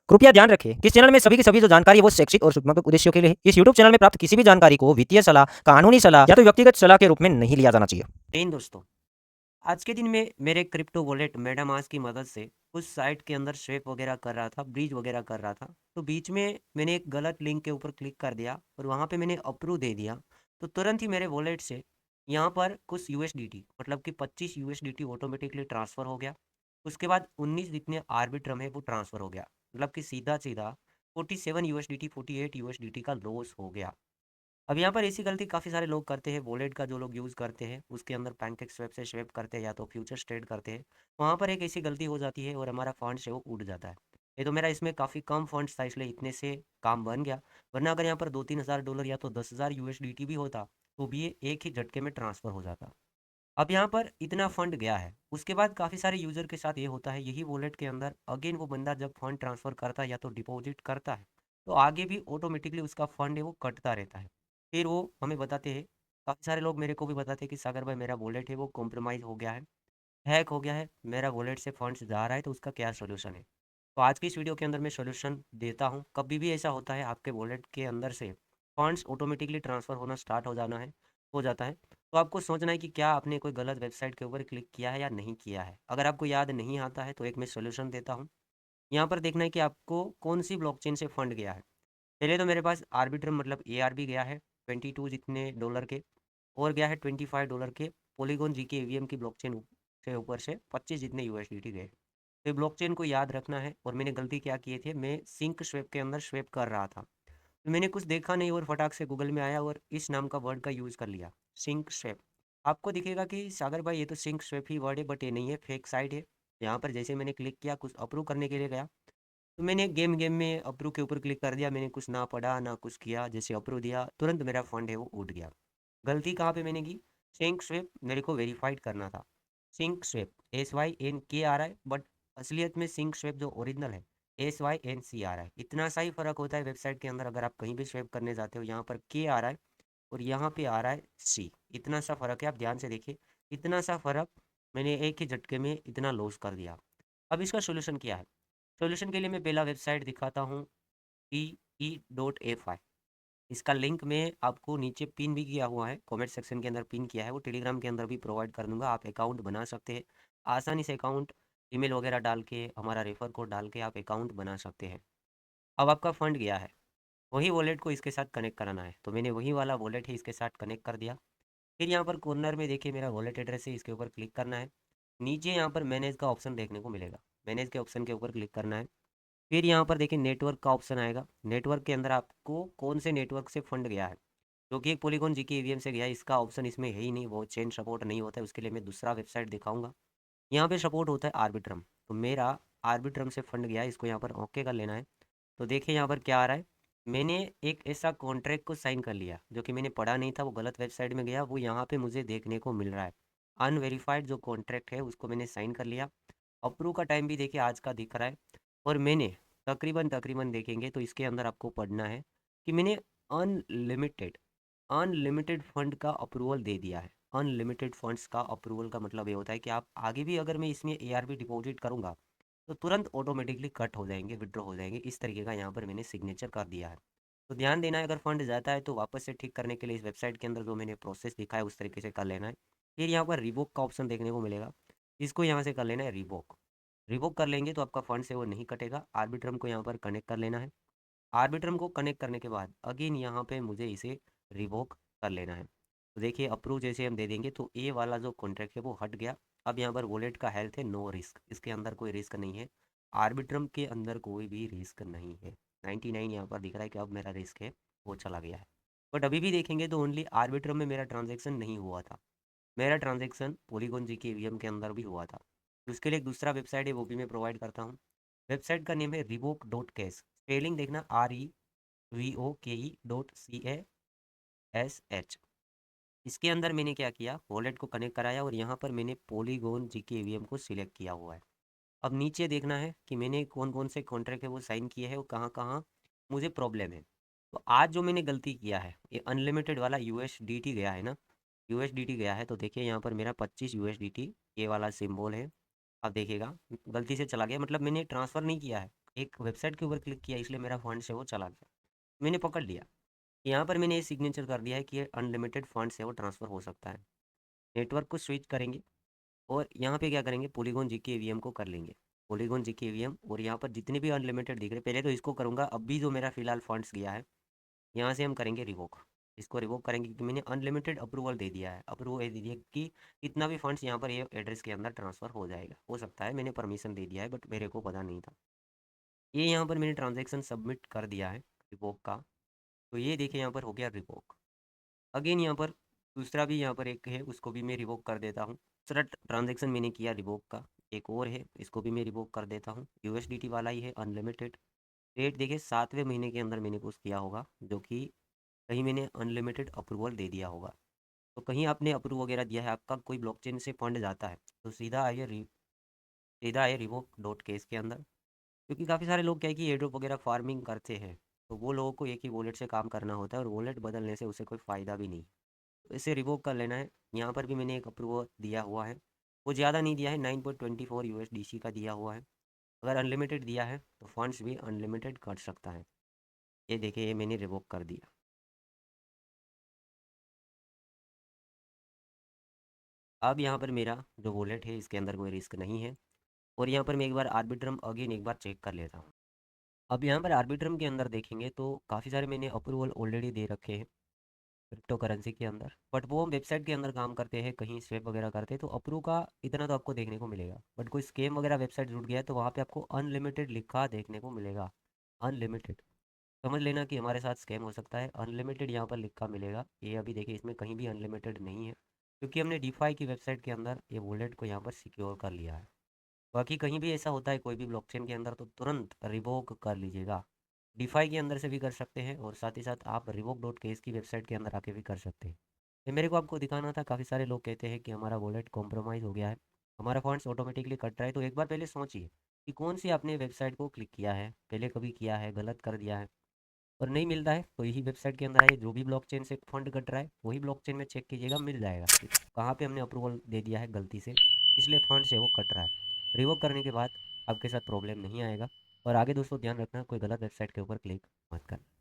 कृपया ध्यान रखें कि इस चैनल में सभी की सभी जो जानकारी है वो शैक्षिक और सूचनात्मक उद्देश्यों के लिए है। इस यूट्यूब चैनल में प्राप्त किसी भी जानकारी को वित्तीय सलाह, कानूनी सलाह या तो व्यक्तिगत सलाह के रूप में नहीं लिया जाना चाहिए। तीन दोस्तों, आज के दिन में मेरे क्रिप्टो वॉलेट मेटामास्क की मदद से कुछ साइट के अंदर स्वेप वगैरह कर रहा था, ब्रीज वगैरह कर रहा था। तो बीच में मैंने एक गलत लिंक के ऊपर क्लिक कर दिया और वहाँ पे मैंने अप्रूव दे दिया। तो तुरंत ही मेरे वॉलेट से यहाँ पर कुछ यूएसडीटी मतलब कि 25 यूएसडीटी ऑटोमेटिकली ट्रांसफ़र हो गया। उसके बाद 19 जितने आर्बिट्रम है वो ट्रांसफ़र हो गया, मतलब कि सीधा सीधा 47 यूएसडीटी 48 यूएसडीटी का लॉस हो गया। अब यहाँ पर ऐसी गलती काफ़ी सारे लोग करते हैं। वॉलेट का जो लोग यूज़ करते हैं उसके अंदर पैनकेक स्वैप से स्वैप करते हैं या तो फ्यूचर्स ट्रेड करते हैं, वहाँ पर एक ऐसी गलती हो जाती है और हमारा फंड्स है वो उड़ जाता है। ये तो मेरा इसमें काफ़ी कम फंड्स था इसलिए इतने से काम बन गया, वरना अगर यहाँ पर 2-3 हज़ार डॉलर या तो 10,000 यूएसडीटी भी होता तो भी ये एक ही झटके में ट्रांसफ़र हो जाता। अब यहाँ पर इतना फंड गया है, उसके बाद काफ़ी सारे यूज़र के साथ ये होता है, यही वॉलेट के अंदर अगेन वो बंदा जब फंड ट्रांसफ़र करता है या तो डिपॉजिट करता है तो आगे भी ऑटोमेटिकली उसका फंड है वो कटता रहता है। फिर वो हमें बताते हैं, काफ़ी सारे लोग मेरे को भी बताते हैं कि सागर भाई मेरा वॉलेट है वो कॉम्प्रोमाइज़ हो गया है, हैक हो गया है, मेरा वॉलेट से फंड्स जा रहा है, तो उसका क्या सोल्यूशन है। तो आज की इस वीडियो के अंदर मैं सोल्यूशन देता हूँ। कभी भी ऐसा होता है आपके वॉलेट के अंदर से फंड्स ऑटोमेटिकली ट्रांसफ़र होना स्टार्ट हो जाता है, तो आपको सोचना है कि क्या आपने कोई गलत वेबसाइट के ऊपर क्लिक किया है या नहीं किया है। अगर आपको याद नहीं आता है तो एक मैं सोल्यूशन देता हूँ। यहाँ पर देखना है कि आपको कौन सी ब्लॉकचेन से फंड गया है। पहले तो मेरे पास आर्बिट्रम मतलब ARB गया है 22 जितने डॉलर के, और गया है $25 के पॉलीगॉन जीके ईवीएम की ब्लॉकचेन से ऊपर से 25 जितने यूएसडीटी गए। तो ब्लॉकचेन को याद रखना है। और मैंने गलती क्या की थी, मैं सिंक स्वेप के अंदर स्वेप कर रहा था, तो मैंने कुछ देखा नहीं और फटाक से गूगल में आया और इस नाम का वर्ड का यूज़ कर लिया, सिंक स्वेप। आपको दिखेगा कि सागर भाई ये तो सिंक स्वेप ही वर्ड है, बट ये नहीं है, फेक साइट है। यहाँ पर जैसे मैंने क्लिक किया कुछ अप्रूव करने के लिए गया, तो मैंने गेम गेम में अप्रूव के ऊपर क्लिक कर दिया। मैंने कुछ ना पढ़ा ना कुछ किया, जैसे अप्रूव दिया तुरंत मेरा फंड है वो उठ गया। गलती कहाँ पे मैंने की, सिंक स्वेप मेरे को वेरीफाइड करना था। सिंक स्वेप SYNK आ रहा है, बट असलियत में सिंक स्वेप जो ओरिजिनल है SYNC आ रहा है। इतना सा ही फ़र्क होता है वेबसाइट के अंदर। अगर आप कहीं भी स्वेप करने जाते हो, यहाँ पर के आ रहा है और यहाँ पे आ रहा है सी, इतना सा फ़र्क है। आप ध्यान से देखिए, इतना सा फ़र्क, मैंने एक ही झटके में इतना लॉस कर दिया। अब इसका सोल्यूशन क्या है। सोल्यूशन के लिए मैं पहला वेबसाइट दिखाता हूँ, TE.FI। इसका लिंक मैं आपको नीचे पिन भी किया हुआ है, कमेंट सेक्शन के अंदर पिन किया है, वो टेलीग्राम के अंदर भी प्रोवाइड कर दूंगा। आप अकाउंट बना सकते हैं आसानी से। अकाउंट ईमेल वगैरह डाल के, हमारा रेफर कोड डाल के आप अकाउंट बना सकते हैं। अब आपका फंड गया है, वही वॉलेट को इसके साथ कनेक्ट कराना है, तो मैंने वही वाला वॉलेट है इसके साथ कनेक्ट कर दिया। फिर यहाँ पर कॉर्नर में देखिए मेरा वॉलेट एड्रेस है, इसके ऊपर क्लिक करना है। नीचे यहाँ पर मैनेज का ऑप्शन देखने को मिलेगा, मैनेज के ऑप्शन के ऊपर क्लिक करना है। फिर यहाँ पर देखिए नेटवर्क का ऑप्शन आएगा। नेटवर्क के अंदर आपको कौन से नेटवर्क से फंड गया है, जो कि एक पॉलीगॉन जीके ईवीएम से गया है, इसका ऑप्शन इसमें है ही नहीं, वो चेन सपोर्ट नहीं होता है। उसके लिए मैं दूसरा वेबसाइट दिखाऊंगा। यहाँ पे सपोर्ट होता है आर्बिट्रम, तो मेरा आर्बिट्रम से फंड गया है, इसको यहाँ पर ओके कर लेना है। तो देखिए यहाँ पर क्या आ रहा है, मैंने एक ऐसा कॉन्ट्रैक्ट को साइन कर लिया जो कि मैंने पढ़ा नहीं था, वो गलत वेबसाइट में गया, वो यहाँ पे मुझे देखने को मिल रहा है। अनवेरीफाइड जो कॉन्ट्रैक्ट है उसको मैंने साइन कर लिया। अप्रूव का टाइम भी देखिए आज का दिख रहा है। और मैंने तकरीबन तकरीबन देखेंगे तो इसके अंदर आपको पढ़ना है कि मैंने अनलिमिटेड अनलिमिटेड फंड का अप्रूवल दे दिया है। अनलिमिटेड फंड्स का अप्रूवल का मतलब ये होता है कि आप आगे भी अगर मैं इसमें ARB डिपॉजिट करूंगा तो तुरंत ऑटोमेटिकली कट हो जाएंगे, विड्रॉ हो जाएंगे। इस तरीके का यहाँ पर मैंने सिग्नेचर कर दिया है। तो ध्यान देना है, अगर फंड जाता है तो वापस से ठीक करने के लिए इस वेबसाइट के अंदर जो मैंने प्रोसेस दिखा है उस तरीके से कर लेना है। फिर यहाँ पर रिवोक का ऑप्शन देखने को मिलेगा, इसको यहाँ से कर लेना है रिवोक। रिवोक कर लेंगे तो आपका फंड से वो नहीं कटेगा। आर्बिट्रम को यहाँ पर कनेक्ट कर लेना है। आर्बिट्रम को कनेक्ट करने के बाद अगेन यहाँ पे मुझे इसे रिवोक कर लेना है। तो देखिए अप्रूव जैसे हम दे देंगे तो ये वाला जो कॉन्ट्रैक्ट है वो हट गया। अब यहाँ पर वॉलेट का हेल्थ है नो रिस्क, इसके अंदर कोई रिस्क नहीं है। आर्बिट्रम के अंदर कोई भी रिस्क नहीं है। 99 यहाँ पर दिख रहा है कि अब मेरा रिस्क है वो चला गया है। बट अभी भी देखेंगे तो ओनली आर्बिट्रम में मेरा ट्रांजेक्शन नहीं हुआ था, मेरा ट्रांजेक्शन पॉलीगॉन जी के ईवीएम के अंदर भी हुआ था। तो उसके लिए एक दूसरा वेबसाइट है वो भी मैं प्रोवाइड करता हूँ। वेबसाइट का नेम है revoke.cash, स्पेलिंग देखना REVOKE.CASH। इसके अंदर मैंने क्या किया, वॉलेट को कनेक्ट कराया और यहाँ पर मैंने पॉलीगॉन जी के ईवीएम को सिलेक्ट किया हुआ है। अब नीचे देखना है कि मैंने कौन कौन से कॉन्ट्रैक्ट है वो साइन किए हैं और कहाँ कहाँ मुझे प्रॉब्लम है। तो आज जो मैंने गलती किया है, ये अनलिमिटेड वाला USDT गया है ना, USDT गया है। तो देखिए यहाँ पर मेरा 25 USDT ये वाला सिंबल है। अब देखिएगा गलती से चला गया, मतलब मैंने ट्रांसफ़र नहीं किया है, एक वेबसाइट के ऊपर क्लिक किया इसलिए मेरा फंड्स है वो चला गया। मैंने पकड़ लिया। यहाँ पर मैंने ये सिग्नेचर कर दिया है कि ये अनलिमिटेड फंड्स है वो ट्रांसफ़र हो सकता है। नेटवर्क को स्विच करेंगे और यहाँ पे क्या करेंगे, पॉलीगॉन जीके ईवीएम को कर लेंगे। पॉलीगॉन जीके ईवीएम और यहाँ पर जितने भी अनलिमिटेड दिख रहे, पहले तो इसको करूँगा। अभी जो मेरा फिलहाल फंड्स गया है यहाँ से हम करेंगे रिवोक। इसको रिवोक करेंगे क्योंकि मैंने अनलिमिटेड अप्रूवल दे दिया है। अप्रूवल दे दिया कि इतना भी फंड्स यहाँ पर ये एड्रेस के अंदर ट्रांसफ़र हो जाएगा। हो सकता है मैंने परमिशन दे दिया है बट मेरे को पता नहीं था। ये यहाँ पर मैंने ट्रांजेक्शन सबमिट कर दिया है रिवोक का। तो ये देखिए यहाँ पर हो गया रिवोक। अगेन यहाँ पर दूसरा भी यहाँ पर एक है, उसको भी मैं रिवोक कर देता हूँ। दूसरा ट्रांजेक्शन मैंने किया रिवोक का, एक और है, इसको भी मैं रिवोक कर देता हूँ। यूएसडीटी वाला ही है, अनलिमिटेड। डेट देखिए 7वें महीने के अंदर मैंने कुछ किया होगा, जो कि कहीं मैंने अनलिमिटेड अप्रूवल दे दिया होगा। तो कहीं आपने अप्रूव वगैरह दिया है, आपका कोई ब्लॉकचेन से फंड जाता है तो सीधा आइए रिवोक डॉट केस के अंदर। क्योंकि काफ़ी सारे लोग क्या है कि एयरड्रॉप वगैरह फार्मिंग करते हैं, तो वो लोगों को एक ही वॉलेट से काम करना होता है और वॉलेट बदलने से उसे कोई फ़ायदा भी नहीं। तो इसे रिवोक कर लेना है। यहाँ पर भी मैंने एक अप्रूवल दिया हुआ है, वो ज़्यादा नहीं दिया है, 9.24 यूएसडीसी का दिया हुआ है। अगर अनलिमिटेड दिया है तो फंड्स भी अनलिमिटेड कट सकता है। ये देखिए ये मैंने रिवोक कर दिया। अब यहाँ पर मेरा जो वॉलेट है इसके अंदर कोई रिस्क नहीं है। और यहाँ पर मैं एक बार आर्बिट्रम अगेन एक बार चेक कर लेता हूँ। अब यहाँ पर आर्बिट्रम के अंदर देखेंगे तो काफ़ी सारे मैंने अप्रूवल ऑलरेडी दे रखे हैं क्रिप्टो करेंसी के अंदर, बट वो वेबसाइट के अंदर काम करते हैं, कहीं स्वैप वगैरह करते हैं, तो अप्रूव का इतना तो आपको देखने को मिलेगा। बट कोई स्कैम वगैरह वेबसाइट जुड़ गया है तो वहाँ पे आपको अनलिमिटेड लिखा देखने को मिलेगा। अनलिमिटेड समझ लेना कि हमारे साथ स्कैम हो सकता है। अनलिमिटेड यहाँ पर लिखा मिलेगा, ये अभी देखिए इसमें कहीं भी अनलिमिटेड नहीं है, क्योंकि हमने डीफाई की वेबसाइट के अंदर ये वॉलेट को यहाँ पर सिक्योर कर लिया है। बाकी कहीं भी ऐसा होता है कोई भी ब्लॉकचेन के अंदर तो तुरंत रिवोक कर लीजिएगा। डिफाई के अंदर से भी कर सकते हैं और साथ ही साथ आप रिवोक डॉट केस की वेबसाइट के अंदर आके भी कर सकते हैं। ये मेरे को आपको दिखाना था। काफ़ी सारे लोग कहते हैं कि हमारा वॉलेट कॉम्प्रोमाइज़ हो गया है, हमारा फंड्स ऑटोमेटिकली कट रहा है। तो एक बार पहले सोचिए कि कौन सी आपने वेबसाइट को क्लिक किया है, पहले कभी किया है, गलत कर दिया है और नहीं मिलता है तो यही वेबसाइट के अंदर आइए। जो भी ब्लॉकचेन से फंड कट रहा है वही ब्लॉकचेन में चेक कीजिएगा, मिल जाएगा कि कहाँ पे हमने अप्रूवल दे दिया है गलती से, इसलिए फंड से वो कट रहा है। रिवोक करने के बाद आपके साथ प्रॉब्लम नहीं आएगा। और आगे दोस्तों ध्यान रखना, कोई गलत वेबसाइट के ऊपर क्लिक मत करना।